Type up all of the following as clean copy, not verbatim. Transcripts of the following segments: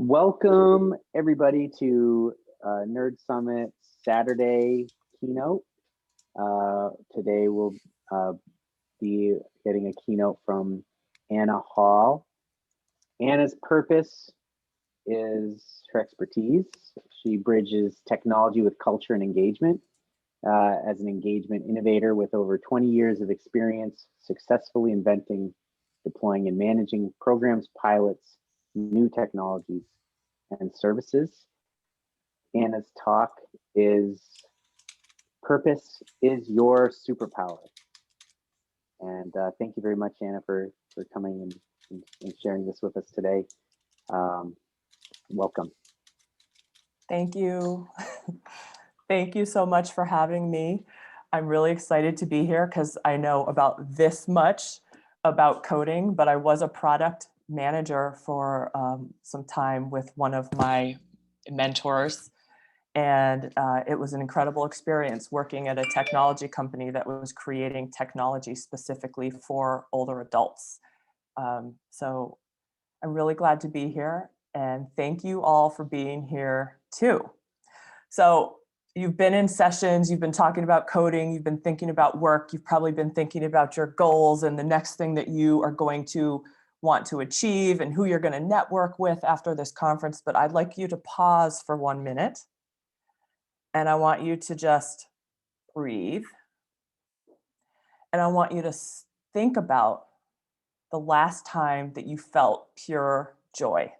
Welcome everybody to Nerd Summit Saturday keynote. Today we'll be getting a keynote from Anna Hall. Anna's purpose is her expertise. She bridges technology with culture and engagement. As an engagement innovator with over 20 years of experience successfully inventing, deploying, and managing programs, pilots, new technologies, and services. Anna's talk is Purpose is Your Superpower. And thank you very much, Anna, for coming and sharing this with us today. Welcome. Thank you. Thank you so much for having me. I'm really excited to be here because I know about this much about coding, but I was a product manager for some time with one of my mentors. And it was an incredible experience working at a technology company that was creating technology specifically for older adults. So I'm really glad to be here. And thank you all for being here too. So you've been in sessions, you've been talking about coding, you've been thinking about work, you've probably been thinking about your goals and the next thing that you are going to want to achieve and who you're going to network with after this conference. But I'd like you to pause for 1 minute. And I want you to just breathe. And I want you to think about the last time that you felt pure joy.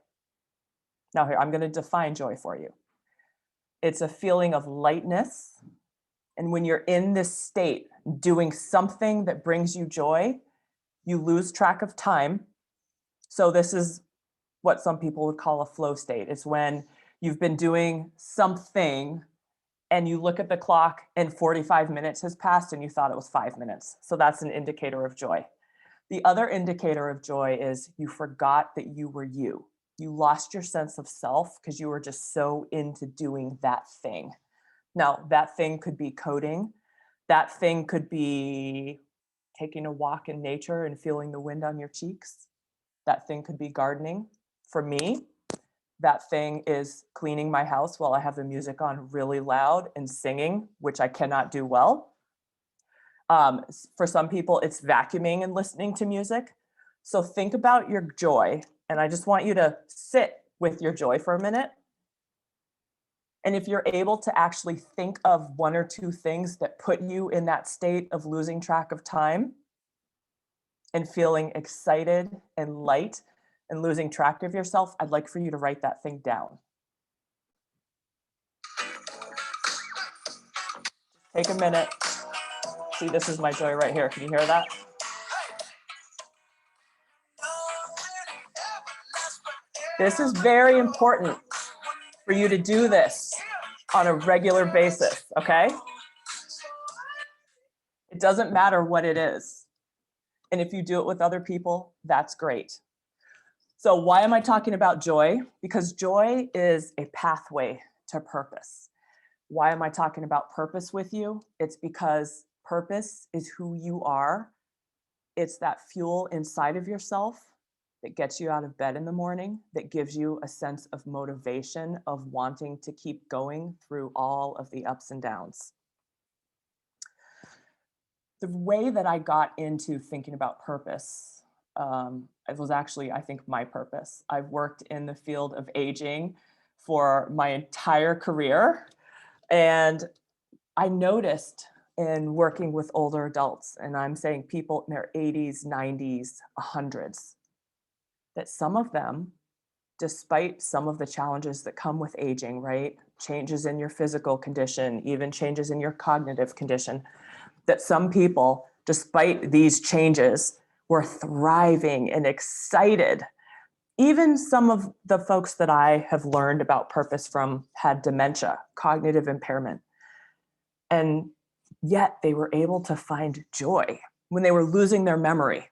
Now here, I'm going to define joy for you. It's a feeling of lightness. And when you're in this state, doing something that brings you joy, you lose track of time. So this is what some people would call a flow state. It's when you've been doing something and you look at the clock and 45 minutes has passed and you thought it was 5 minutes. So that's an indicator of joy. The other indicator of joy is you forgot that you were you. You lost your sense of self because you were just so into doing that thing. Now, that thing could be coding. That thing could be taking a walk in nature and feeling the wind on your cheeks. That thing could be gardening. For me, that thing is cleaning my house while I have the music on really loud and singing, which I cannot do well. For some people, it's vacuuming and listening to music. So think about your joy. And I just want you to sit with your joy for a minute. And if you're able to actually think of 1 or 2 things that put you in that state of losing track of time and feeling excited and light and losing track of yourself, I'd like for you to write that thing down. Take a minute. See, this is my joy right here. Can you hear that? This is very important for you to do this on a regular basis, okay? It doesn't matter what it is. And if you do it with other people, that's great. So why am I talking about joy? Because joy is a pathway to purpose. Why am I talking about purpose with you? It's because purpose is who you are. It's that fuel inside of yourself that gets you out of bed in the morning, that gives you a sense of motivation of wanting to keep going through all of the ups and downs. The way that I got into thinking about purpose, it was actually, I think, my purpose. I've worked in the field of aging for my entire career. And I noticed in working with older adults, and I'm saying people in their 80s, 90s, 100s, that some of them, despite some of the challenges that come with aging, right? Changes in your physical condition, even changes in your cognitive condition, that some people, despite these changes, were thriving and excited. Even some of the folks that I have learned about purpose from had dementia, cognitive impairment. And yet they were able to find joy when they were losing their memory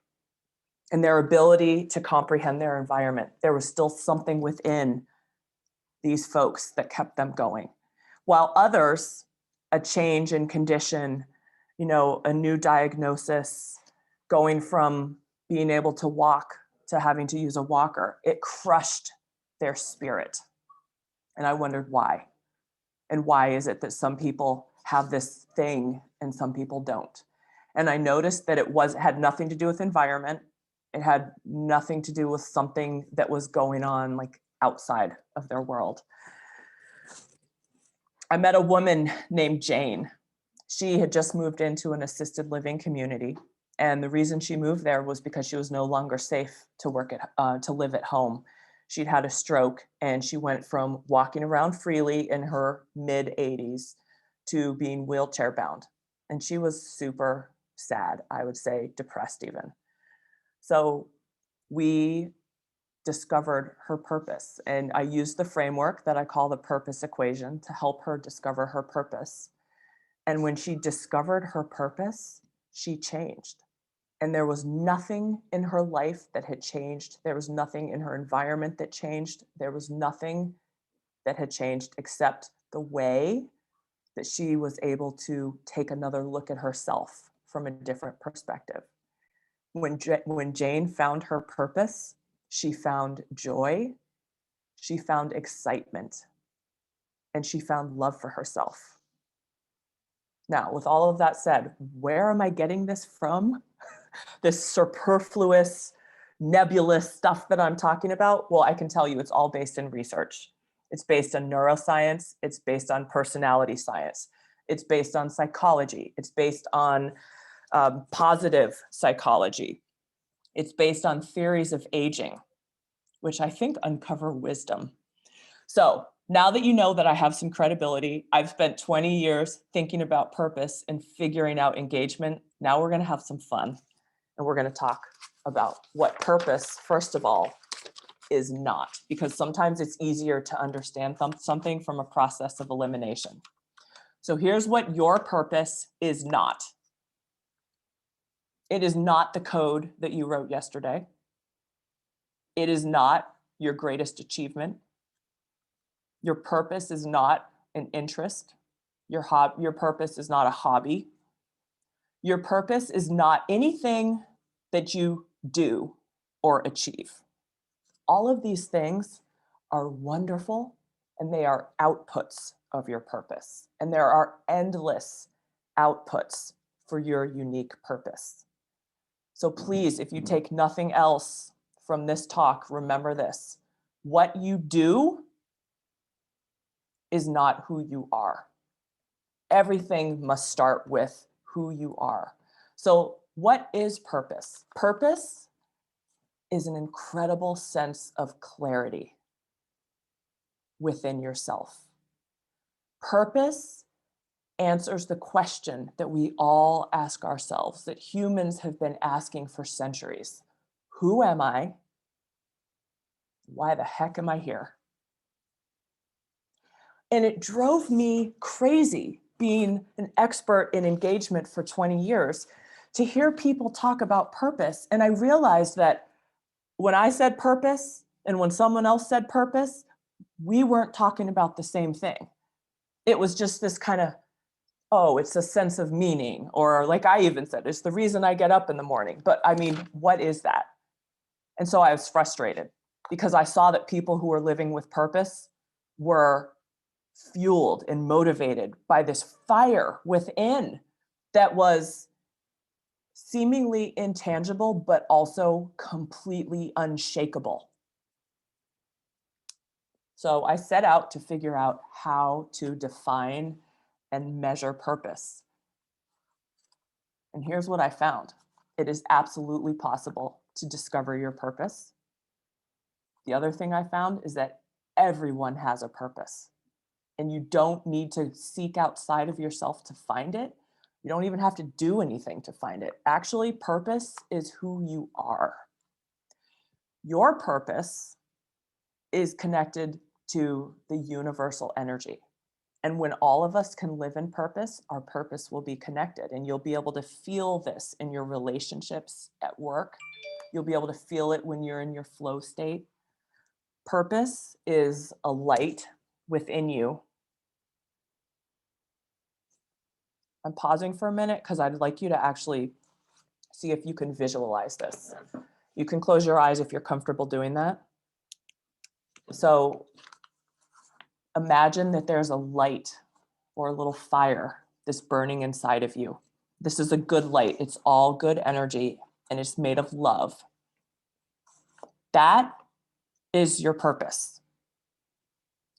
and their ability to comprehend their environment. There was still something within these folks that kept them going. While others, a change in condition, a new diagnosis, going from being able to walk to having to use a walker, it crushed their spirit. And I wondered why. And why is it that some people have this thing and some people don't? And I noticed that it had nothing to do with environment. It had nothing to do with something that was going on like outside of their world. I met a woman named Jane. She had just moved into an assisted living community. And the reason she moved there was because she was no longer safe to live at home. She'd had a stroke and she went from walking around freely in her mid 80s to being wheelchair bound. And she was super sad, I would say depressed even. So we discovered her purpose. And I used the framework that I call the purpose equation to help her discover her purpose. And when she discovered her purpose, she changed. And there was nothing in her life that had changed. There was nothing in her environment that changed. There was nothing that had changed except the way that she was able to take another look at herself from a different perspective. When Jane found her purpose, she found joy, she found excitement, and she found love for herself. Now, with all of that said, where am I getting this from? This superfluous, nebulous stuff that I'm talking about? Well, I can tell you it's all based in research. It's based on neuroscience. It's based on personality science. It's based on psychology. It's based on positive psychology. It's based on theories of aging, which I think uncover wisdom. So now that you know that I have some credibility, I've spent 20 years thinking about purpose and figuring out engagement. Now we're going to have some fun. And we're going to talk about what purpose, first of all, is not, because sometimes it's easier to understand something from a process of elimination. So here's what your purpose is not. It is not the code that you wrote yesterday. It is not your greatest achievement. Your purpose is not an interest. Your purpose is not a hobby. Your purpose is not anything that you do or achieve. All of these things are wonderful and they are outputs of your purpose. And there are endless outputs for your unique purpose. So please, if you take nothing else from this talk, remember this: what you do is not who you are. Everything must start with who you are. So what is purpose? Purpose is an incredible sense of clarity within yourself. Purpose answers the question that we all ask ourselves, that humans have been asking for centuries. Who am I? Why the heck am I here? And it drove me crazy, being an expert in engagement for 20 years, to hear people talk about purpose. And I realized that when I said purpose and when someone else said purpose, we weren't talking about the same thing. It was just this kind of, oh, it's a sense of meaning, or like I even said, it's the reason I get up in the morning. But I mean, what is that? And so I was frustrated because I saw that people who were living with purpose were fueled and motivated by this fire within that was seemingly intangible, but also completely unshakable. So I set out to figure out how to define and measure purpose. And here's what I found. It is absolutely possible to discover your purpose. The other thing I found is that everyone has a purpose, and you don't need to seek outside of yourself to find it. You don't even have to do anything to find it. Actually, purpose is who you are. Your purpose is connected to the universal energy. And when all of us can live in purpose, our purpose will be connected. And you'll be able to feel this in your relationships at work. You'll be able to feel it when you're in your flow state. Purpose is a light within you. I'm pausing for a minute because I'd like you to actually see if you can visualize this. You can close your eyes if you're comfortable doing that. So imagine that there's a light or a little fire that's burning inside of you. This is a good light. It's all good energy and it's made of love. That is your purpose.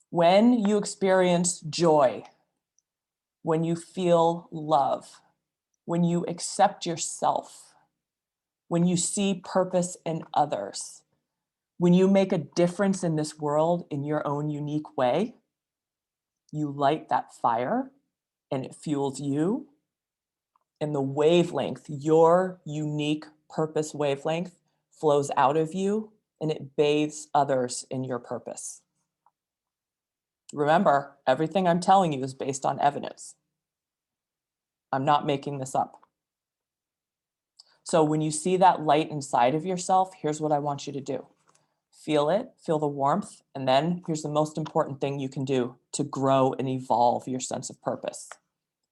When you experience joy, when you feel love, when you accept yourself, when you see purpose in others, when you make a difference in this world in your own unique way, you light that fire and it fuels you. And the wavelength, your unique purpose wavelength, flows out of you and it bathes others in your purpose. Remember, everything I'm telling you is based on evidence. I'm not making this up. So when you see that light inside of yourself, here's what I want you to do. Feel it, feel the warmth, and then here's the most important thing you can do to grow and evolve your sense of purpose.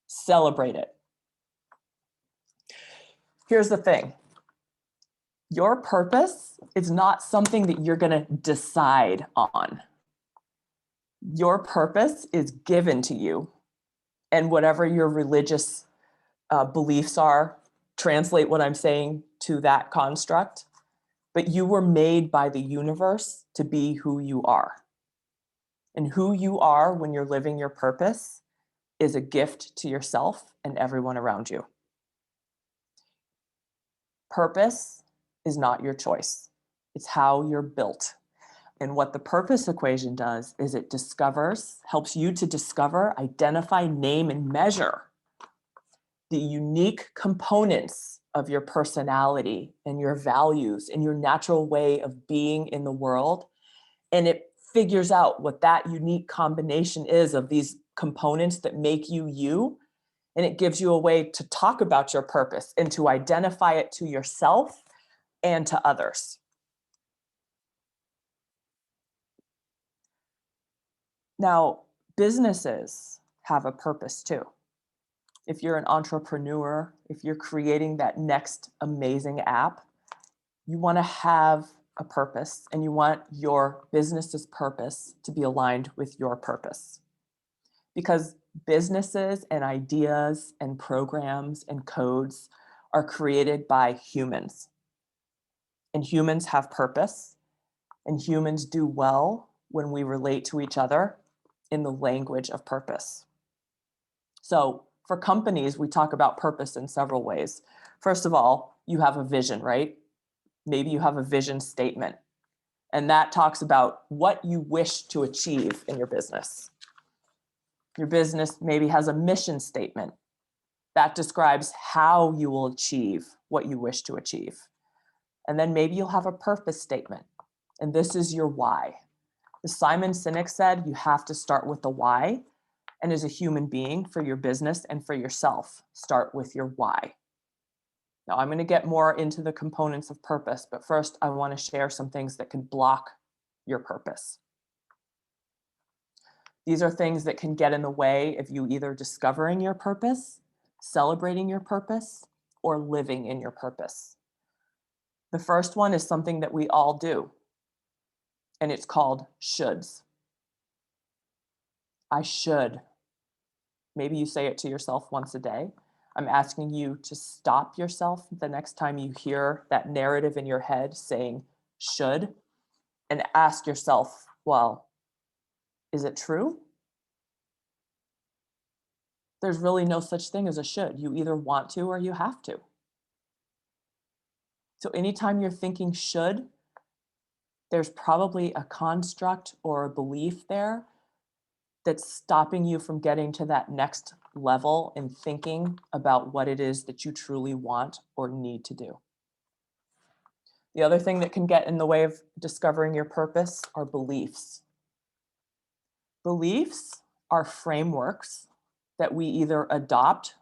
Celebrate it. Here's the thing. Your purpose is not something that you're going to decide on. Your purpose is given to you, and whatever your religious beliefs are, translate what I'm saying to that construct. But you were made by the universe to be who you are. And who you are when you're living your purpose is a gift to yourself and everyone around you. Purpose is not your choice. It's how you're built. And what the purpose equation does is it helps you to discover, identify, name, and measure the unique components of your personality and your values and your natural way of being in the world. And it figures out what that unique combination is of these components that make you you. And it gives you a way to talk about your purpose and to identify it to yourself and to others. Now, businesses have a purpose too. If you're an entrepreneur, if you're creating that next amazing app, you want to have a purpose and you want your business's purpose to be aligned with your purpose. Because businesses and ideas and programs and codes are created by humans. And humans have purpose, and humans do well when we relate to each other in the language of purpose. So for companies, we talk about purpose in several ways. First of all, you have a vision, right? Maybe you have a vision statement, and that talks about what you wish to achieve in your business. Your business maybe has a mission statement that describes how you will achieve what you wish to achieve. And then maybe you'll have a purpose statement, and this is your why. As Simon Sinek said, you have to start with the why. And as a human being, for your business and for yourself, start with your why. Now, I'm going to get more into the components of purpose, but first I want to share some things that can block your purpose. These are things that can get in the way of you either discovering your purpose, celebrating your purpose, or living in your purpose. The first one is something that we all do, and it's called shoulds. I should. Maybe you say it to yourself once a day. I'm asking you to stop yourself the next time you hear that narrative in your head saying should, and ask yourself, well, is it true? There's really no such thing as a should. You either want to or you have to. So anytime you're thinking should, there's probably a construct or a belief there that's stopping you from getting to that next level and thinking about what it is that you truly want or need to do. The other thing that can get in the way of discovering your purpose are beliefs. Beliefs are frameworks that we either adopt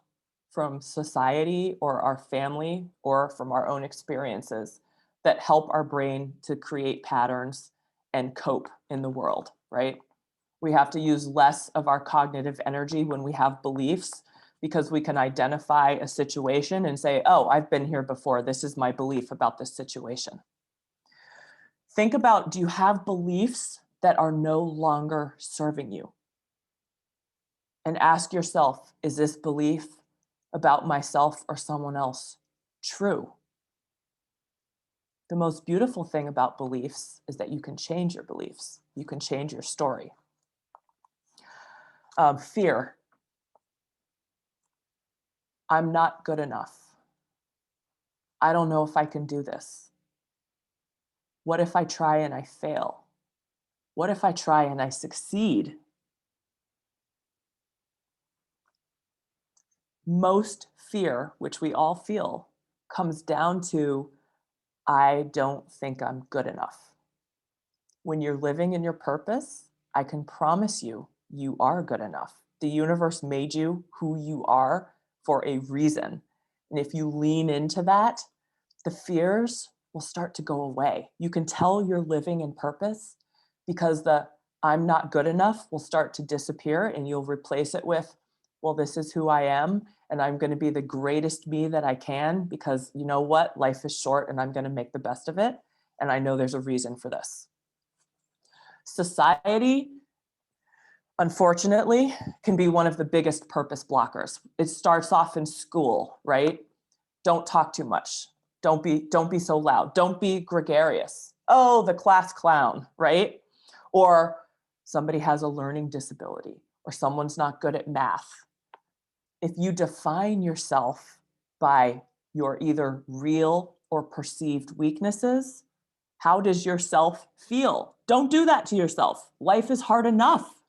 from society or our family or from our own experiences that help our brain to create patterns and cope in the world, right? We have to use less of our cognitive energy when we have beliefs because we can identify a situation and say, oh, I've been here before. This is my belief about this situation. Think about, do you have beliefs that are no longer serving you. And ask yourself, is this belief about myself or someone else true? The most beautiful thing about beliefs is that you can change your beliefs. You can change your story. Fear. I'm not good enough. I don't know if I can do this. What if I try and I fail? What if I try and I succeed? Most fear, which we all feel, comes down to, I don't think I'm good enough. When you're living in your purpose, I can promise you, you are good enough. The universe made you who you are for a reason. And if you lean into that, the fears will start to go away. You can tell you're living in purpose because the I'm not good enough will start to disappear, and you'll replace it with, well, this is who I am, and I'm going to be the greatest me that I can, because you know what? Life is short and I'm going to make the best of it. And I know there's a reason for this. Society, unfortunately, can be one of the biggest purpose blockers. It starts off in school, right? Don't talk too much. Don't be so loud. Don't be gregarious. Oh, the class clown, right? Or somebody has a learning disability, or someone's not good at math. If you define yourself by your either real or perceived weaknesses, how does yourself feel? Don't do that to yourself. Life is hard enough.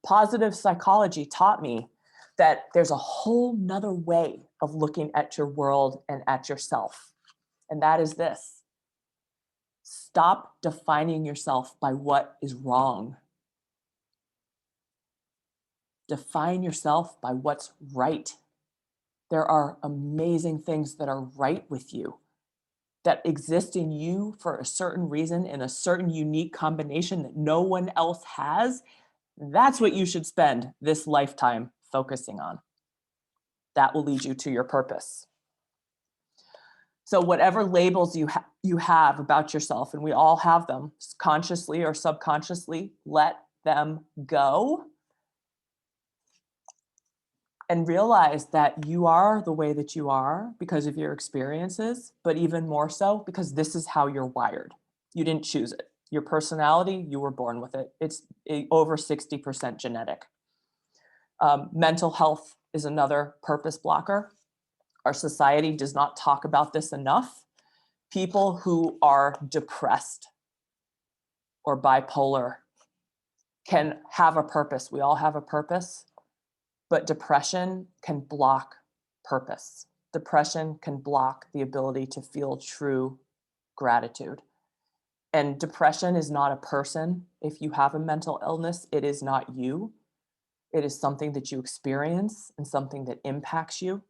Positive psychology taught me that there's a whole nother way of looking at your world and at yourself. And that is this: stop defining yourself by what is wrong. Define yourself by what's right. There are amazing things that are right with you, that exist in you for a certain reason, in a certain unique combination that no one else has. That's what you should spend this lifetime focusing on. That will lead you to your purpose. So whatever labels you have about yourself, and we all have them, consciously or subconsciously, let them go. And realize that you are the way that you are because of your experiences, but even more so because this is how you're wired. You didn't choose it. Your personality, you were born with it. It's over 60% genetic. Mental health is another purpose blocker. Our society does not talk about this enough. People who are depressed or bipolar can have a purpose. We all have a purpose. But depression can block purpose. Depression can block the ability to feel true gratitude. And depression is not a person. If you have a mental illness, it is not you. It is something that you experience and something that impacts you.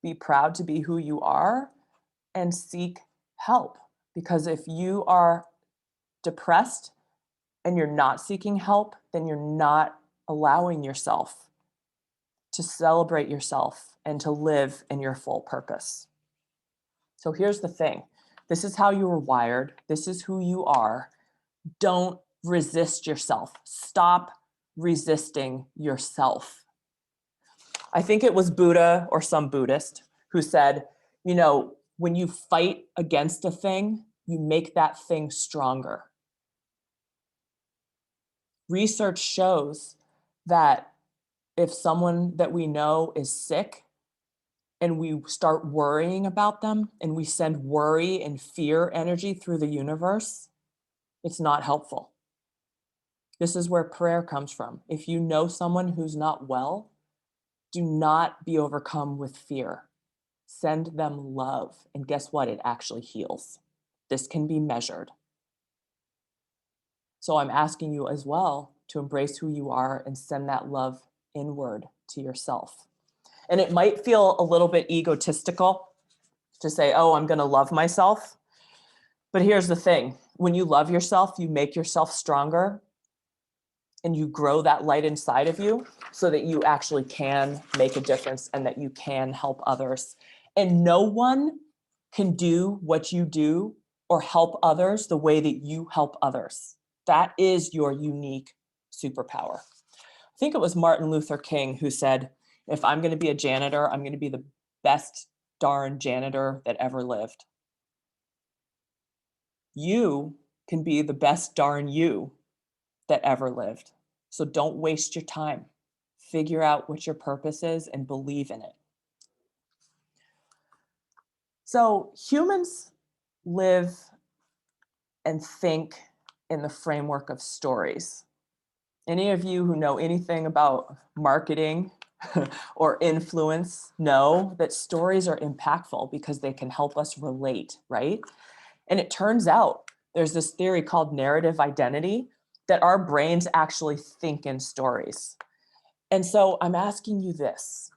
Be proud to be who you are and seek help. Because if you are depressed and you're not seeking help, then you're not allowing yourself to celebrate yourself and to live in your full purpose. So here's the thing. This is how you were wired. This is who you are. Don't resist yourself. Stop resisting yourself. I think it was Buddha or some Buddhist who said, you know, when you fight against a thing, you make that thing stronger. Research shows that if someone that we know is sick and we start worrying about them and we send worry and fear energy through the universe, it's not helpful. This is where prayer comes from. If you know someone who's not well, do not be overcome with fear. Send them love. And guess what? It actually heals. This can be measured. So I'm asking you as well to embrace who you are and send that love inward to yourself. And it might feel a little bit egotistical to say, oh, I'm going to love myself. But here's the thing. When you love yourself, you make yourself stronger and you grow that light inside of you so that you actually can make a difference and that you can help others. And no one can do what you do or help others the way that you help others. That is your unique superpower. I think it was Martin Luther King who said, if I'm going to be a janitor, I'm going to be the best darn janitor that ever lived. You can be the best darn you that ever lived. So don't waste your time. Figure out what your purpose is and believe in it. So humans live and think in the framework of stories. Any of you who know anything about marketing or influence know that stories are impactful because they can help us relate, right? And it turns out there's this theory called narrative identity that our brains actually think in stories. And so I'm asking you this.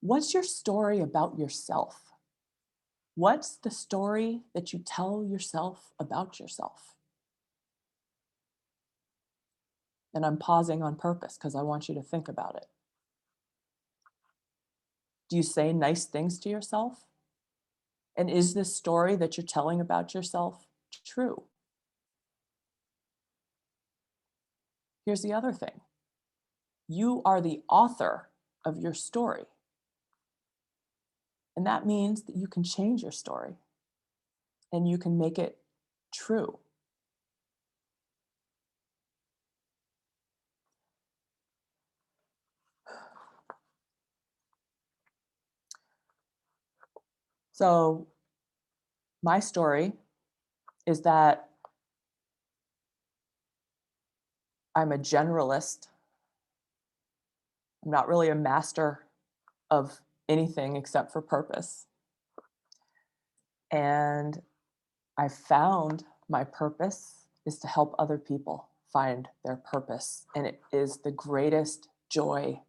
What's your story about yourself? What's the story that you tell yourself about yourself? And I'm pausing on purpose because I want you to think about it. Do you say nice things to yourself? And is this story that you're telling about yourself true? Here's the other thing. You are the author of your story. And that means that you can change your story and you can make it true. So my story is that I'm a generalist. I'm not really a master of anything except for purpose. And I found my purpose is to help other people find their purpose. And it is the greatest joy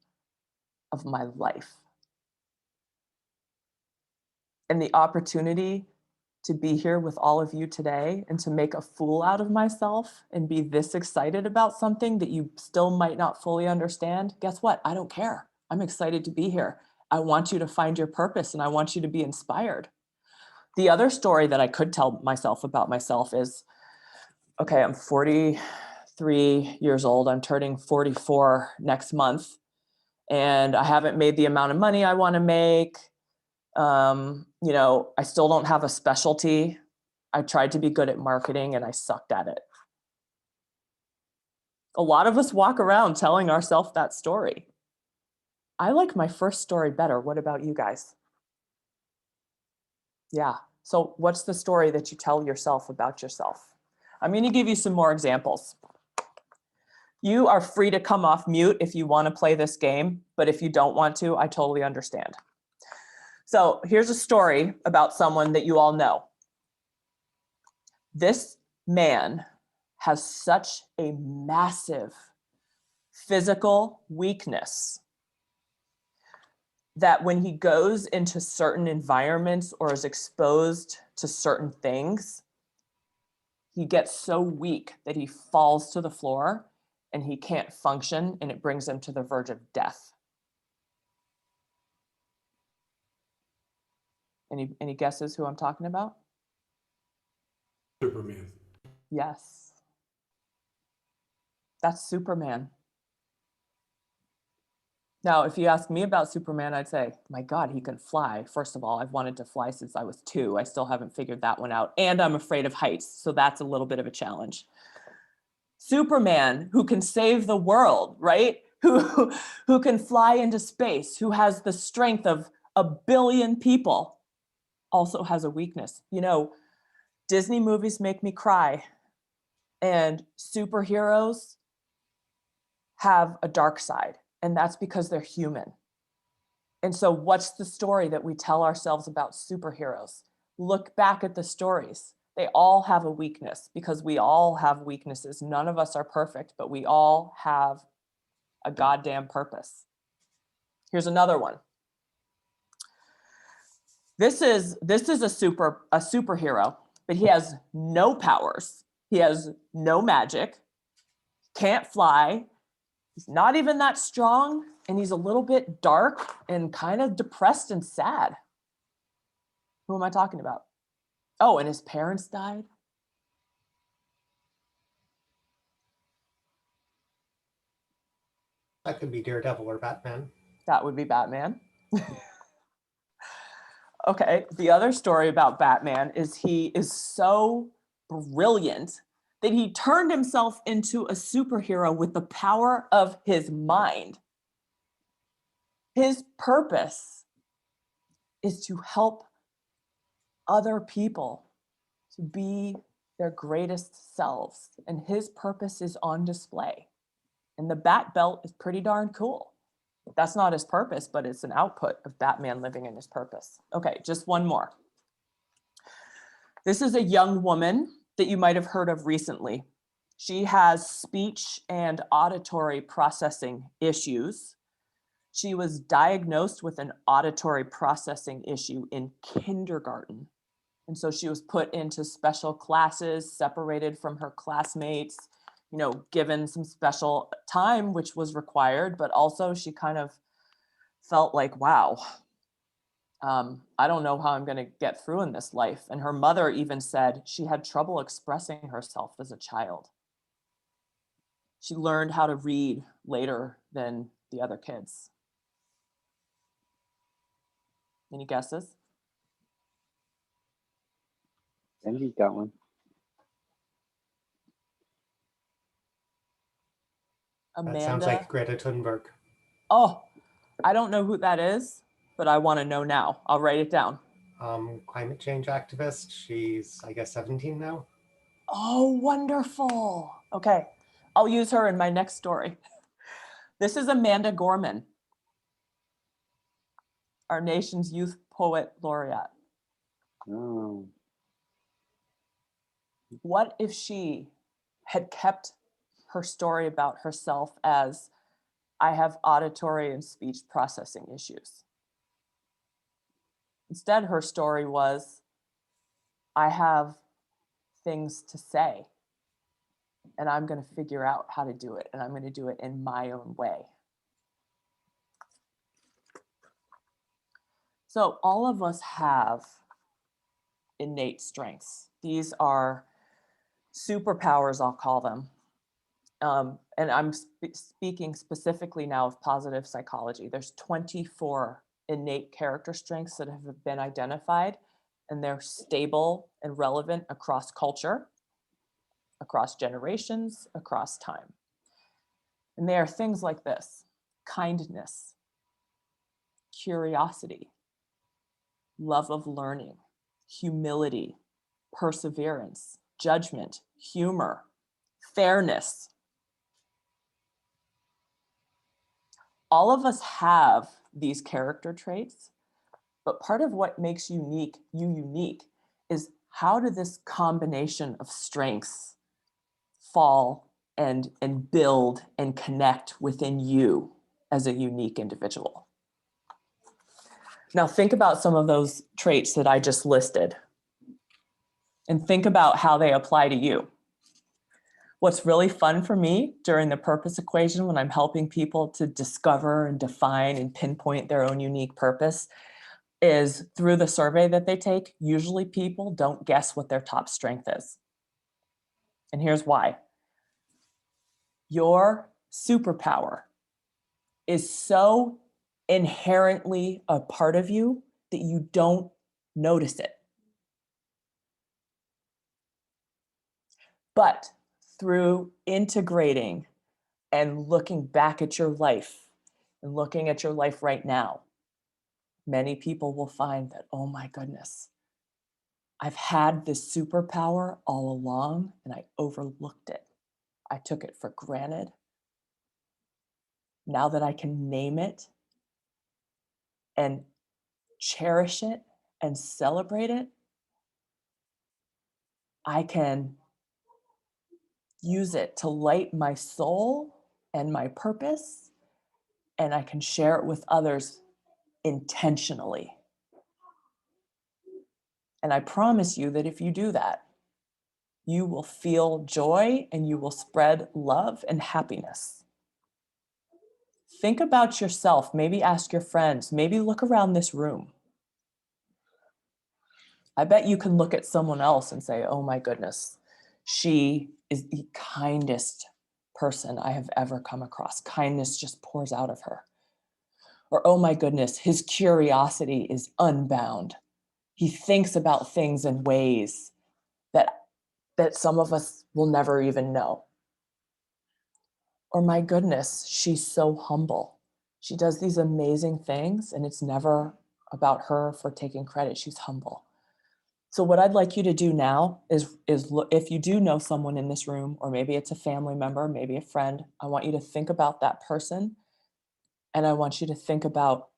of my life. And the opportunity to be here with all of you today and to make a fool out of myself and be this excited about something that you still might not fully understand, guess what? I don't care. I'm excited to be here. I want you to find your purpose and I want you to be inspired. The other story that I could tell myself about myself is, okay, I'm 43 years old. I'm turning 44 next month. And I haven't made the amount of money I want to make. I still don't have a specialty. I tried to be good at marketing and I sucked at it. A lot of us walk around telling ourselves that story. I like my first story better. What about you guys? Yeah. So what's the story that you tell yourself about yourself? I'm going to give you some more examples. You are free to come off mute if you want to play this game, but if you don't want to, I totally understand. So here's a story about someone that you all know. This man has such a massive physical weakness that when he goes into certain environments or is exposed to certain things, he gets so weak that he falls to the floor and he can't function, and it brings him to the verge of death. Any guesses who I'm talking about? Superman. Yes. That's Superman. Now, if you ask me about Superman, I'd say, my God, he can fly. First of all, I've wanted to fly since I was 2. I still haven't figured that one out. And I'm afraid of heights, so that's a little bit of a challenge. Superman, who can save the world, right? Who can fly into space, who has the strength of 1 billion people, also has a weakness. Disney movies make me cry, and superheroes have a dark side, and that's because they're human. And so what's the story that we tell ourselves about superheroes? Look back at the stories. They all have a weakness because we all have weaknesses. None of us are perfect, but we all have a goddamn purpose. Here's another one. This is a superhero, but he has no powers. He has no magic, can't fly. He's not even that strong, and he's a little bit dark and kind of depressed and sad. Who am I talking about? Oh, and his parents died? That could be Daredevil or Batman. That would be Batman. Okay, the other story about Batman is he is so brilliant that he turned himself into a superhero with the power of his mind. His purpose is to help other people to be their greatest selves, and his purpose is on display. And the Bat Belt is pretty darn cool. That's not his purpose, but it's an output of Batman living in his purpose. Okay, just one more. This is a young woman that you might have heard of recently. She has speech and auditory processing issues. She was diagnosed with an auditory processing issue in kindergarten. And so she was put into special classes, separated from her classmates, given some special time, which was required, but also she kind of felt like, wow, I don't know how I'm going to get through in this life. And her mother even said she had trouble expressing herself as a child. She learned how to read later than the other kids. Any guesses? Benji's got one. Amanda. That sounds like Greta Thunberg. Oh, I don't know who that is, but I want to know now. I'll write it down. Climate change activist. She's, I guess, 17 now. Oh, wonderful. Okay, I'll use her in my next story. This is Amanda Gorman, our nation's youth poet laureate. Oh, What if she had kept her story about herself as, I have auditory and speech processing issues? Instead, her story was, I have things to say, and I'm going to figure out how to do it, and I'm going to do it in my own way. So all of us have innate strengths. These are superpowers, I'll call them. And I'm speaking specifically now of positive psychology. There's 24 innate character strengths that have been identified, and they're stable and relevant across culture, across generations, across time. And they are things like this: kindness, curiosity, love of learning, humility, perseverance, judgment, humor, fairness. All of us have these character traits, but part of what makes you unique is, how do this combination of strengths fall and build and connect within you as a unique individual? Now think about some of those traits that I just listed and think about how they apply to you. What's really fun for me during the purpose equation, when I'm helping people to discover and define and pinpoint their own unique purpose, is through the survey that they take, usually people don't guess what their top strength is. And here's why. Your superpower is so inherently a part of you that you don't notice it. But through integrating and looking back at your life and looking at your life right now, many people will find that, oh my goodness, I've had this superpower all along and I overlooked it. I took it for granted. Now that I can name it and cherish it and celebrate it, I can use it to light my soul and my purpose, and I can share it with others intentionally. And I promise you that if you do that, you will feel joy and you will spread love and happiness. Think about yourself, maybe ask your friends, maybe look around this room. I bet you can look at someone else and say, oh my goodness, she is the kindest person I have ever come across. Kindness just pours out of her. Or, oh my goodness, his curiosity is unbound. He thinks about things in ways that some of us will never even know. Or, my goodness, she's so humble. She does these amazing things and it's never about her for taking credit. She's humble. So what I'd like you to do now is look, if you do know someone in this room, or maybe it's a family member, maybe a friend, I want you to think about that person. And I want you to think about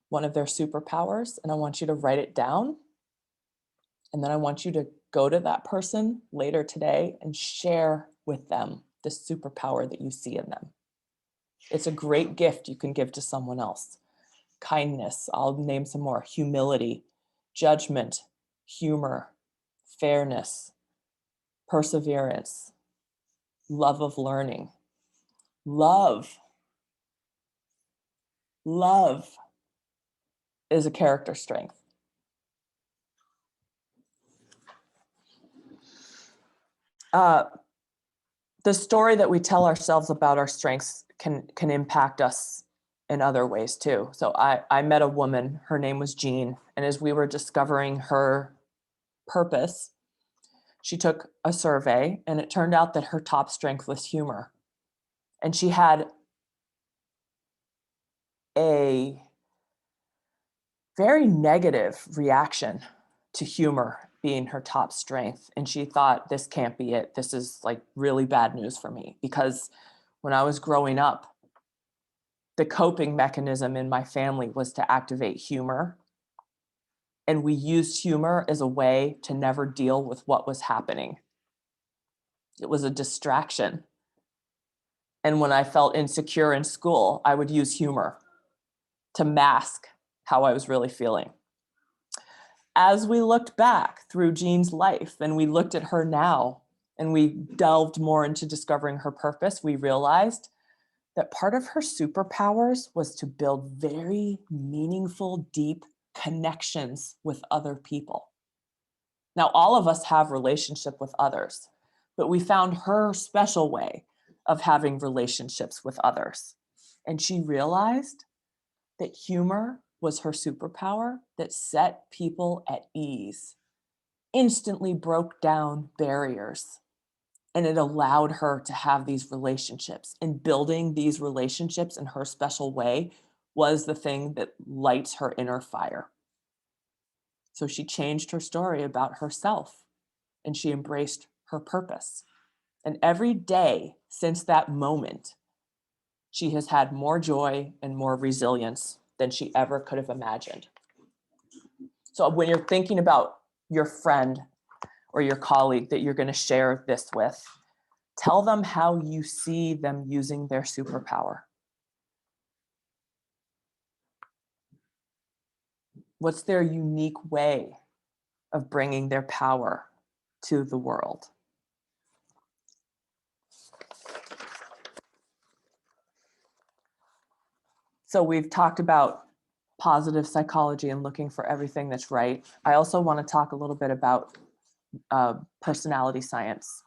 one of their superpowers, and I want you to write it down. And then I want you to go to that person later today and share with them the superpower that you see in them. It's a great gift you can give to someone else. Kindness, I'll name some more: humility, judgment, humor, fairness, perseverance, love of learning, love. Love is a character strength. The story that we tell ourselves about our strengths can impact us in other ways too. So I met a woman, her name was Jean, and as we were discovering her purpose, she took a survey and it turned out that her top strength was humor. And she had a very negative reaction to humor being her top strength. And she thought, this can't be it. This is like really bad news for me, because when I was growing up, the coping mechanism in my family was to activate humor. And we used humor as a way to never deal with what was happening. It was a distraction. And when I felt insecure in school, I would use humor to mask how I was really feeling. As we looked back through Jean's life and we looked at her now and we delved more into discovering her purpose, we realized that part of her superpowers was to build very meaningful, deep connections with other people. Now, all of us have relationship with others, but we found her special way of having relationships with others. And she realized that humor was her superpower that set people at ease, instantly broke down barriers, and it allowed her to have these relationships. And building these relationships in her special way was the thing that lights her inner fire. So she changed her story about herself and she embraced her purpose. And every day since that moment, she has had more joy and more resilience than she ever could have imagined. So when you're thinking about your friend or your colleague that you're going to share this with, tell them how you see them using their superpower. What's their unique way of bringing their power to the world? So we've talked about positive psychology and looking for everything that's right. I also want to talk a little bit about personality science.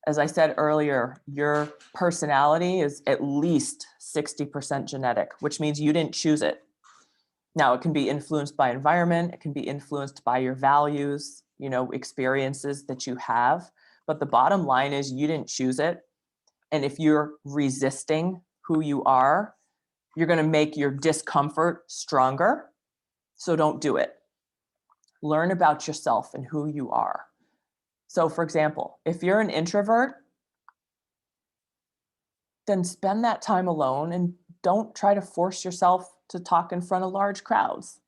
As I said earlier, your personality is at least 60% genetic, which means you didn't choose it. Now, it can be influenced by environment, it can be influenced by your values, experiences that you have. But the bottom line is you didn't choose it. And if you're resisting who you are, you're going to make your discomfort stronger. So don't do it. Learn about yourself and who you are. So for example, if you're an introvert, then spend that time alone and don't try to force yourself to talk in front of large crowds.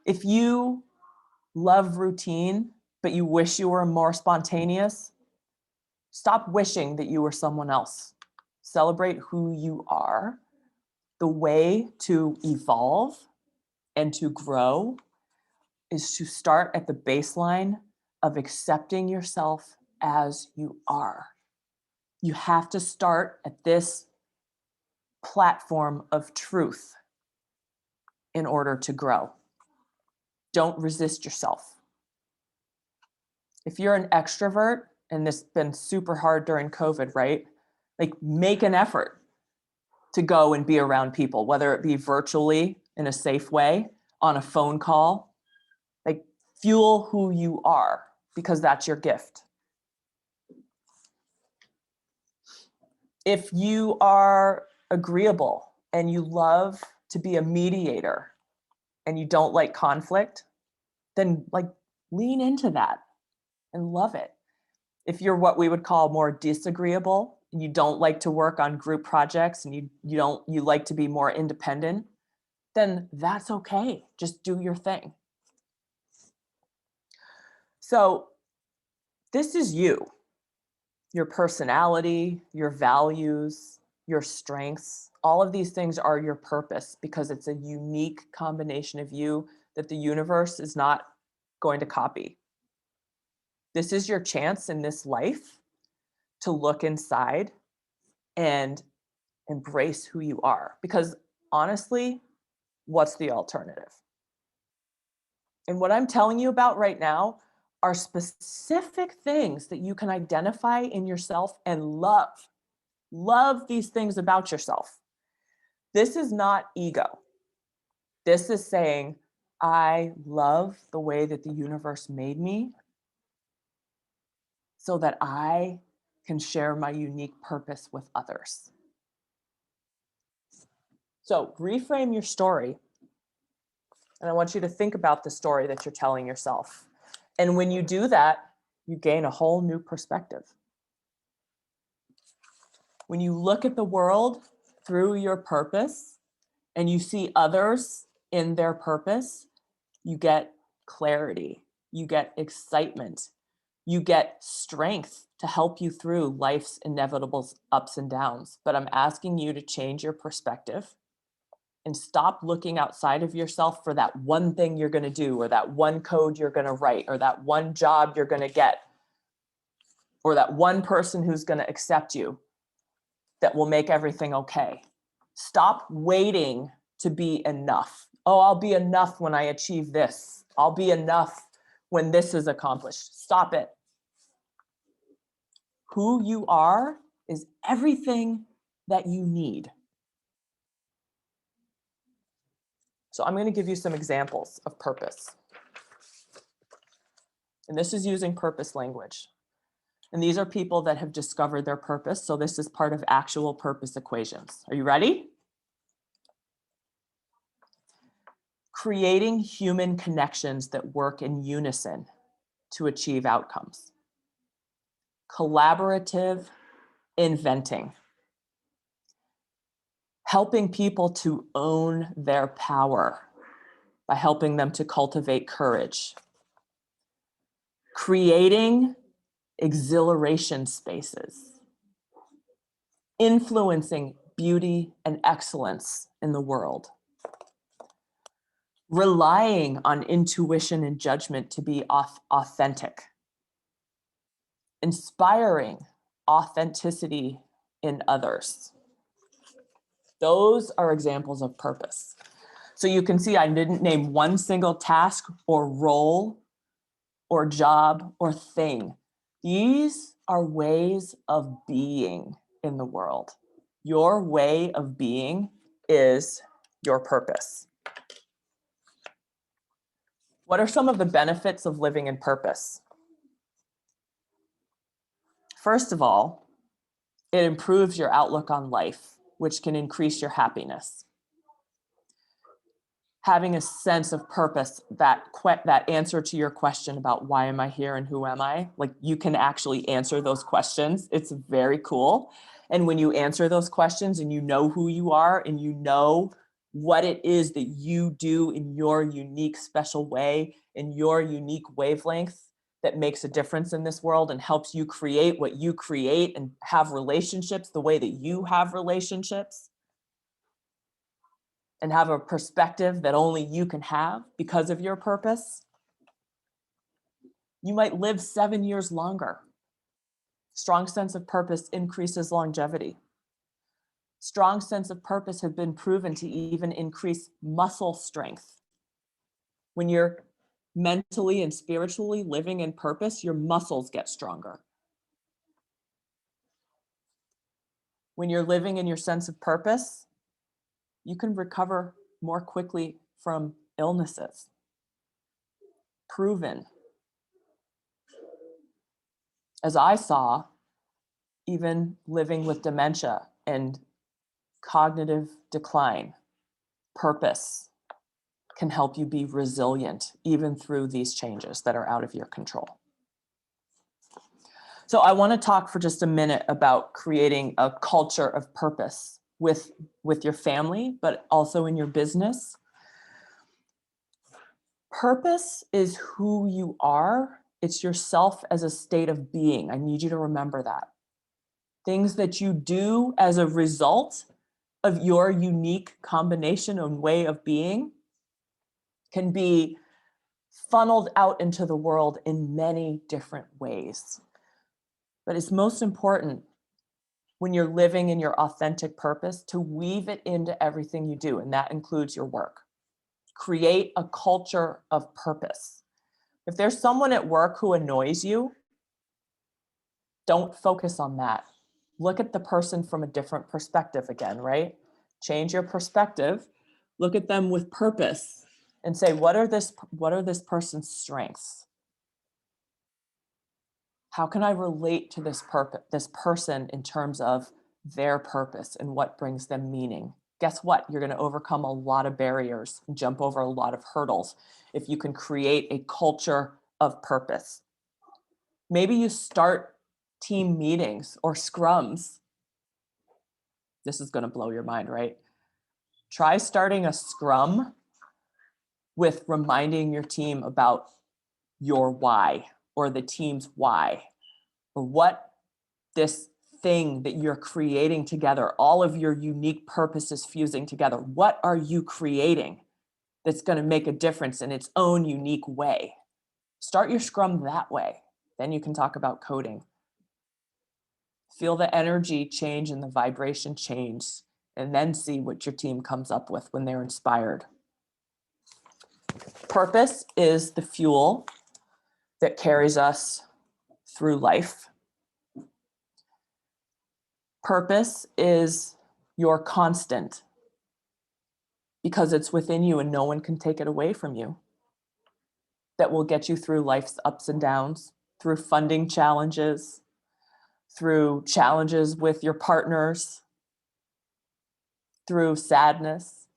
If you love routine, but you wish you were more spontaneous, stop wishing that you were someone else. Celebrate who you are. The way to evolve and to grow is to start at the baseline of accepting yourself as you are. You have to start at this platform of truth. in order to grow. Don't resist yourself. If you're an extrovert, and this has been super hard during COVID, right? Like, make an effort to go and be around people, whether it be virtually in a safe way, on a phone call. Like, fuel who you are, because that's your gift. If you are agreeable and you love to be a mediator and you don't like conflict, then like lean into that and love it. If you're what we would call more disagreeable and you don't like to work on group projects and you like to be more independent, then that's okay. Just do your thing. So this is you, your personality, your values, your strengths. All of these things are your purpose because it's a unique combination of you that the universe is not going to copy. This is your chance in this life to look inside and embrace who you are. Because honestly, what's the alternative? And what I'm telling you about right now are specific things that you can identify in yourself and love. Love these things about yourself. This is not ego. This is saying, I love the way that the universe made me so that I can share my unique purpose with others. So reframe your story. And I want you to think about the story that you're telling yourself. And when you do that, you gain a whole new perspective. When you look at the world through your purpose and you see others in their purpose, you get clarity, you get excitement, you get strength to help you through life's inevitable ups and downs. But I'm asking you to change your perspective and stop looking outside of yourself for that one thing you're going to do, or that one code you're going to write, or that one job you're going to get, or that one person who's going to accept you that will make everything okay. Stop waiting to be enough. Oh, I'll be enough when I achieve this. I'll be enough when this is accomplished. Stop it. Who you are is everything that you need. So I'm going to give you some examples of purpose. And this is using purpose language. And these are people that have discovered their purpose. So this is part of actual purpose equations. Are you ready? Creating human connections that work in unison to achieve outcomes. Collaborative inventing. Helping people to own their power by helping them to cultivate courage. Creating exhilaration spaces. Influencing beauty and excellence in the world. Relying on intuition and judgment to be authentic. Inspiring authenticity in others. Those are examples of purpose. So you can see I didn't name one single task or role or job or thing. These are ways of being in the world. Your way of being is your purpose. What are some of the benefits of living in purpose? First of all, it improves your outlook on life, which can increase your happiness. Having a sense of purpose, that answer to your question about why am I here and who am I, like you can actually answer those questions. It's very cool. And when you answer those questions and you know who you are and you know what it is that you do in your unique special way, in your unique wavelength that makes a difference in this world and helps you create what you create and have relationships the way that you have relationships, and have a perspective that only you can have because of your purpose, you might live 7 years longer. Strong sense of purpose increases longevity. Strong sense of purpose have been proven to even increase muscle strength. When you're mentally and spiritually living in purpose, your muscles get stronger. When you're living in your sense of purpose, you can recover more quickly from illnesses. Proven. As I saw, even living with dementia and cognitive decline, purpose can help you be resilient even through these changes that are out of your control. So I want to talk for just a minute about creating a culture of purpose with your family, but also in your business. Purpose is who you are. It's yourself as a state of being. I need you to remember that. Things that you do as a result of your unique combination and way of being can be funneled out into the world in many different ways. But it's most important when you're living in your authentic purpose to weave it into everything you do, and that includes your work. Create a culture of purpose. If there's someone at work who annoys you, don't focus on that. Look at the person from a different perspective again, right? Change your perspective. Look at them with purpose and say, what are this person's strengths? How can I relate to this person in terms of their purpose and what brings them meaning? Guess what? You're going to overcome a lot of barriers and jump over a lot of hurdles if you can create a culture of purpose. Maybe you start team meetings or scrums. This is going to blow your mind, right? Try starting a scrum with reminding your team about your why or the team's why, or what this thing that you're creating together, all of your unique purposes fusing together. What are you creating that's going to make a difference in its own unique way? Start your scrum that way. Then you can talk about coding. Feel the energy change and the vibration change, and then see what your team comes up with when they're inspired. Purpose is the fuel that carries us through life. Purpose is your constant because it's within you and no one can take it away from you. That will get you through life's ups and downs, through funding challenges, through challenges with your partners, through sadness.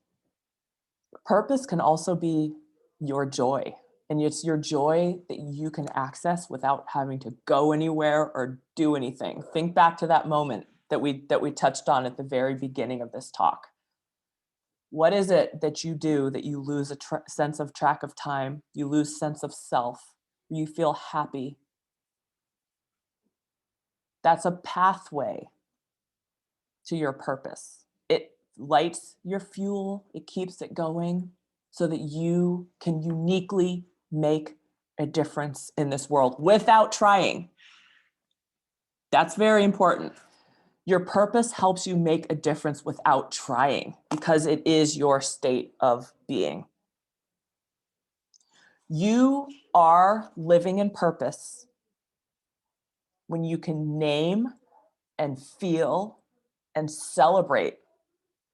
Purpose can also be your joy. And it's your joy that you can access without having to go anywhere or do anything. Think back to that moment that we touched on at the very beginning of this talk. What is it that you do that you lose a sense of track of time, you lose sense of self, you feel happy? That's a pathway to your purpose. It lights your fuel, it keeps it going so that you can uniquely make a difference in this world without trying. That's very important. Your purpose helps you make a difference without trying because it is your state of being. You are living in purpose when you can name and feel and celebrate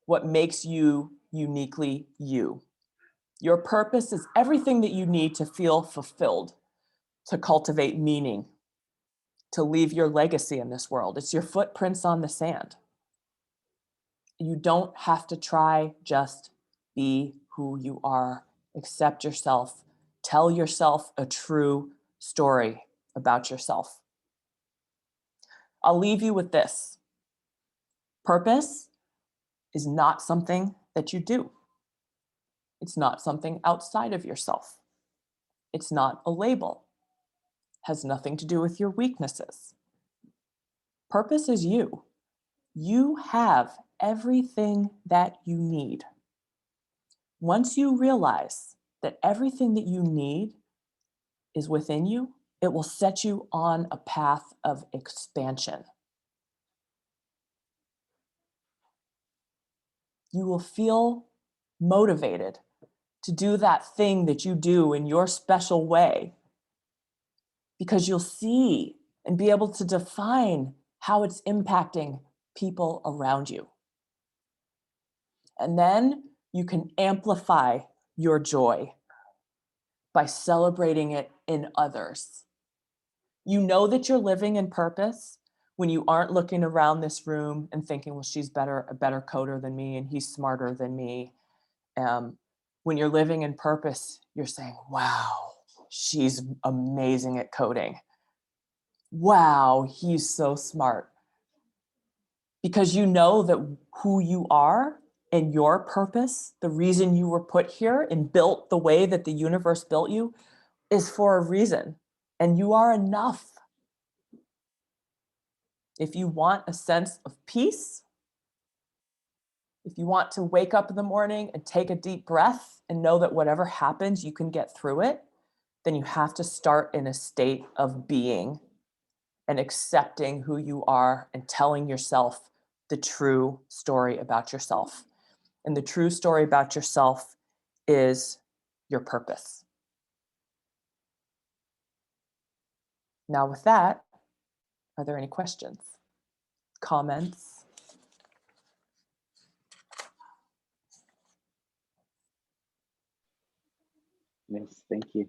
what makes you uniquely you. Your purpose is everything that you need to feel fulfilled, to cultivate meaning, to leave your legacy in this world. It's your footprints on the sand. You don't have to try, just be who you are. Accept yourself. Tell yourself a true story about yourself. I'll leave you with this. Purpose is not something that you do. It's not something outside of yourself. It's not a label. It has nothing to do with your weaknesses. Purpose is you. You have everything that you need. Once you realize that everything that you need is within you, it will set you on a path of expansion. you will feel motivated to do that thing that you do in your special way, because you'll see and be able to define how it's impacting people around you. And then you can amplify your joy by celebrating it in others. You know that you're living in purpose when you aren't looking around this room and thinking, well, she's a better coder than me, and he's smarter than me. When you're living in purpose, you're saying, wow, she's amazing at coding. Wow, he's so smart. Because you know that who you are and your purpose, the reason you were put here and built the way that the universe built you, is for a reason. And you are enough. If you want a sense of peace, if you want to wake up in the morning and take a deep breath and know that whatever happens, you can get through it, then you have to start in a state of being and accepting who you are and telling yourself the true story about yourself. And the true story about yourself is your purpose. Now with that, are there any questions, comments? Yes, thank you.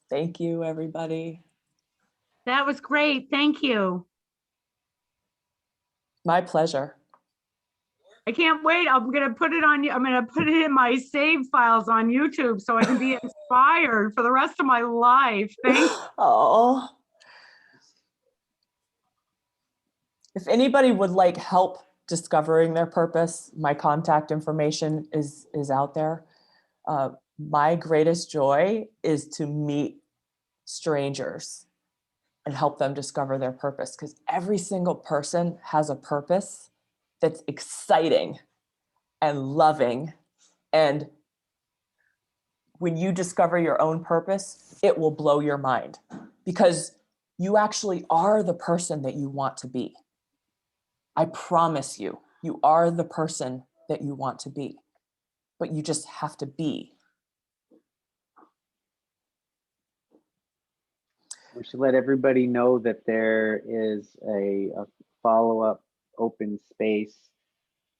Thank you, everybody. That was great. Thank you. My pleasure. I can't wait. I'm going to put it on. I'm going to put it in my save files on YouTube so I can be inspired for the rest of my life. Thank you. Oh. If anybody would like help discovering their purpose, my contact information is out there. My greatest joy is to meet strangers and help them discover their purpose, because every single person has a purpose that's exciting and loving. And when you discover your own purpose, it will blow your mind, because you actually are the person that you want to be. I promise you, you are the person that you want to be, but you just have to be. We should let everybody know that there is a follow-up open space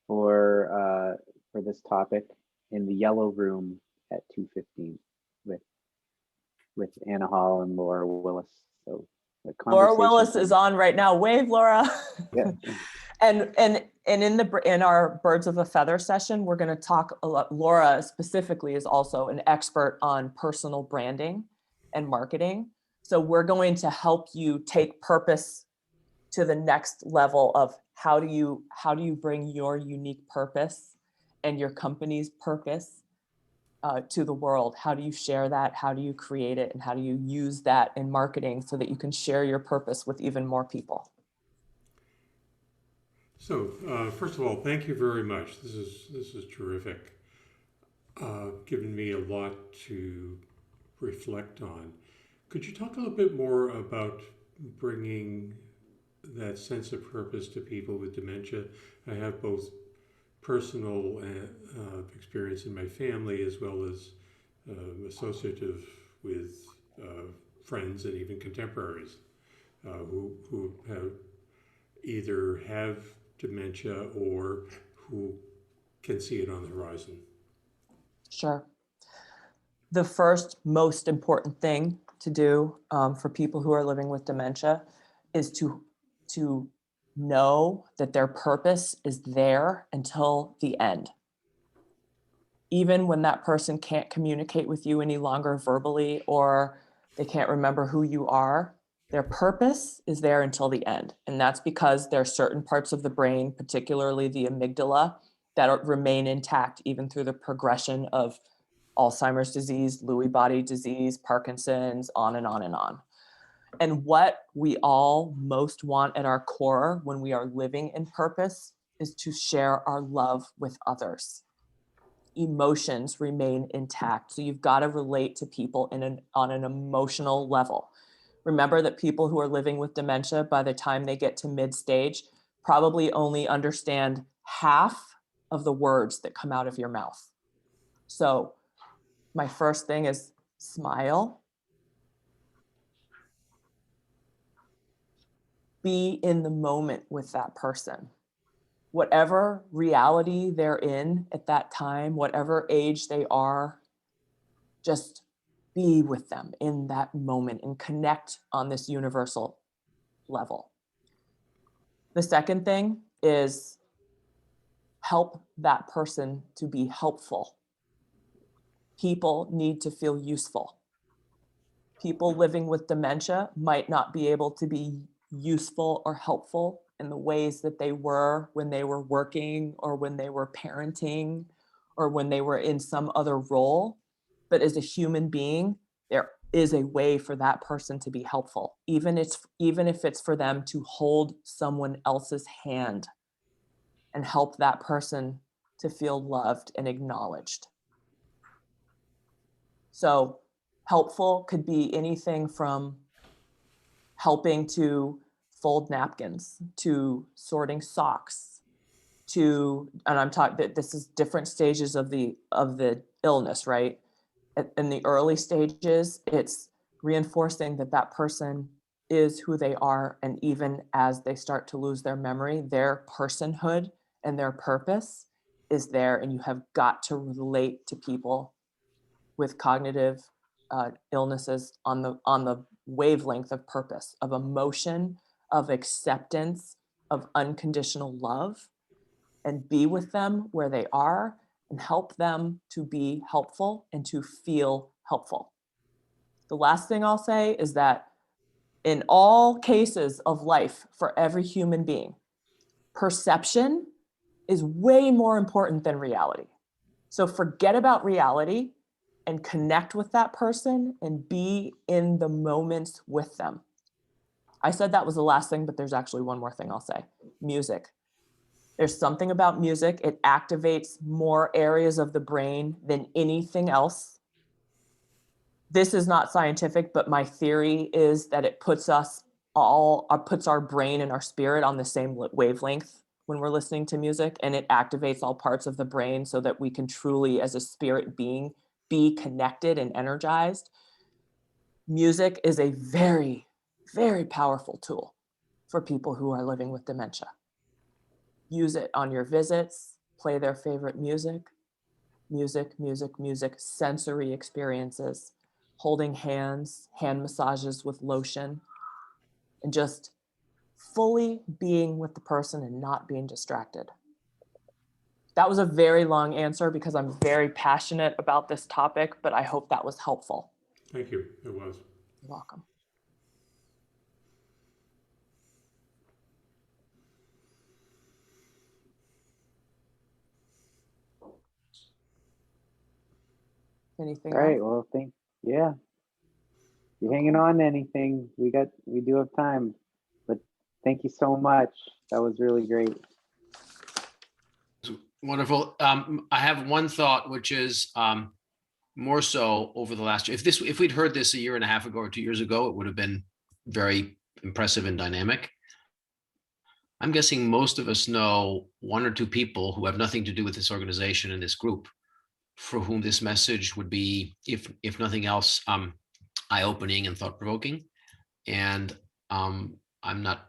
for this topic in the yellow room at 2:15 with Anna Hall and Laura Willis. So the Laura conversation Willis is on right now. Wave, Laura. Yeah. And in our Birds of a Feather session, we're going to talk a lot. Laura specifically is also an expert on personal branding and marketing. So we're going to help you take purpose to the next level of how do you bring your unique purpose and your company's purpose to the world? How do you share that? How do you create it? And how do you use that in marketing so that you can share your purpose with even more people? So first of all, thank you very much. This is terrific. Given me a lot to reflect on. Could you talk a little bit more about bringing that sense of purpose to people with dementia? I have both personal experience in my family as well as associative with friends and even contemporaries who either have dementia or who can see it on the horizon. Sure. The first most important thing to do for people who are living with dementia is to know that their purpose is there until the end. Even when that person can't communicate with you any longer verbally, or they can't remember who you are, their purpose is there until the end. And that's because there are certain parts of the brain, particularly the amygdala, that remain intact even through the progression of Alzheimer's disease, Lewy body disease, Parkinson's, on and on and on. And what we all most want at our core when we are living in purpose is to share our love with others. Emotions remain intact. So you've got to relate to people on an emotional level. Remember that people who are living with dementia, by the time they get to mid-stage, probably only understand half of the words that come out of your mouth. So my first thing is smile. Be in the moment with that person. Whatever reality they're in at that time, whatever age they are, just be with them in that moment and connect on this universal level. The second thing is help that person to be helpful. People need to feel useful. People living with dementia might not be able to be useful or helpful in the ways that they were when they were working or when they were parenting or when they were in some other role. But as a human being, there is a way for that person to be helpful, even if it's for them to hold someone else's hand and help that person to feel loved and acknowledged. So helpful could be anything from helping to fold napkins, to sorting socks, to, and I'm talking that this is different stages of the illness, right? In the early stages, it's reinforcing that that person is who they are, and even as they start to lose their memory, their personhood and their purpose is there, and you have got to relate to people with cognitive illnesses on the wavelength of purpose, of emotion, of acceptance, of unconditional love, and be with them where they are and help them to be helpful and to feel helpful. The last thing I'll say is that in all cases of life for every human being, perception is way more important than reality. So forget about reality and connect with that person and be in the moments with them. I said that was the last thing, but there's actually one more thing I'll say. Music. There's something about music. It activates more areas of the brain than anything else. This is not scientific, but my theory is that it puts our brain and our spirit on the same wavelength when we're listening to music, and it activates all parts of the brain so that we can truly, as a spirit being, be connected and energized. Music is a very, very powerful tool for people who are living with dementia. Use it on your visits, play their favorite music, sensory experiences, holding hands, hand massages with lotion, and just fully being with the person and not being distracted. That was a very long answer because I'm very passionate about this topic, but I hope that was helpful. Thank you. It was. You're welcome. Anything All right. else? Well, yeah. If you're hanging on to anything, we do have time, but thank you so much. That was really great. Wonderful. I have one thought, which is more so over the last year. If we'd heard this a year and a half ago or 2 years ago, it would have been very impressive and dynamic. I'm guessing most of us know one or two people who have nothing to do with this organization and this group, for whom this message would be, if nothing else, eye-opening and thought-provoking. And I'm not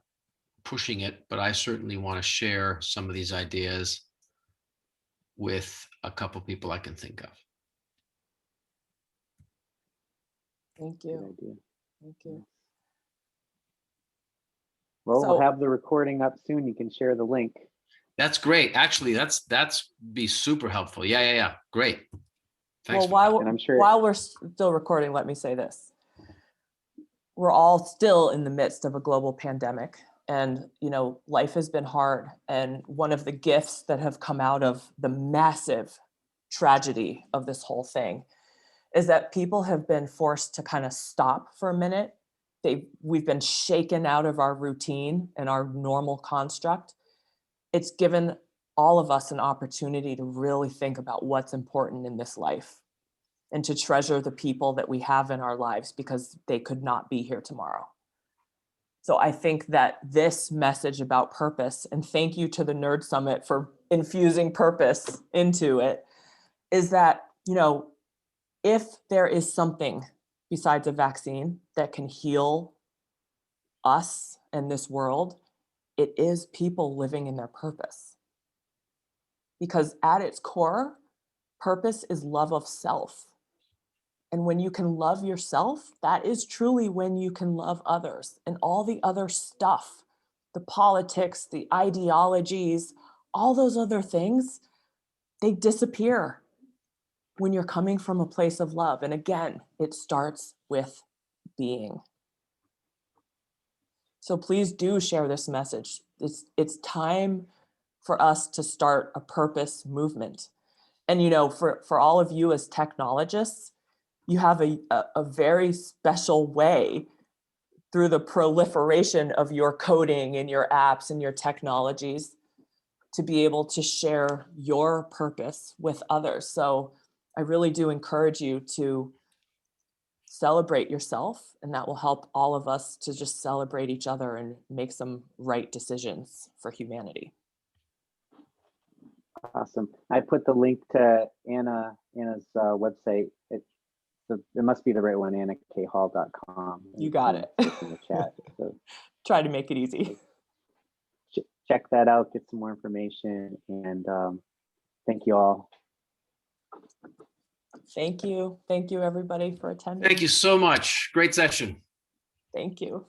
pushing it, but I certainly want to share some of these ideas with a couple people I can think of. Thank Good you. idea. Thank you. Well, So- we'll have the recording up soon. You can share the link. That's great. Actually, that's be super helpful. Yeah. Great. Thanks. Well, And I'm sure- while we're still recording, let me say this. We're all still in the midst of a global pandemic, and life has been hard. And one of the gifts that have come out of the massive tragedy of this whole thing is that people have been forced to kind of stop for a minute. We've been shaken out of our routine and our normal construct. It's given all of us an opportunity to really think about what's important in this life and to treasure the people that we have in our lives because they could not be here tomorrow. So I think that this message about purpose, and thank you to the Nerd Summit for infusing purpose into it, is that, if there is something besides a vaccine that can heal us and this world, it is people living in their purpose. Because at its core, purpose is love of self. And when you can love yourself, that is truly when you can love others. And all the other stuff, the politics, the ideologies, all those other things, they disappear when you're coming from a place of love. And again, it starts with being. So please do share this message. It's time for us to start a purpose movement. And for all of you as technologists, you have a very special way through the proliferation of your coding and your apps and your technologies to be able to share your purpose with others. So I really do encourage you to celebrate yourself, and that will help all of us to just celebrate each other and make some right decisions for humanity. Awesome. I put the link to Anna's website. It must be the right one, annakhall.com. You got it. It's in the chat. So Try to make it easy. check that out, get some more information, and thank you all. Thank you. Thank you, everybody, for attending. Thank you so much. Great session. Thank you.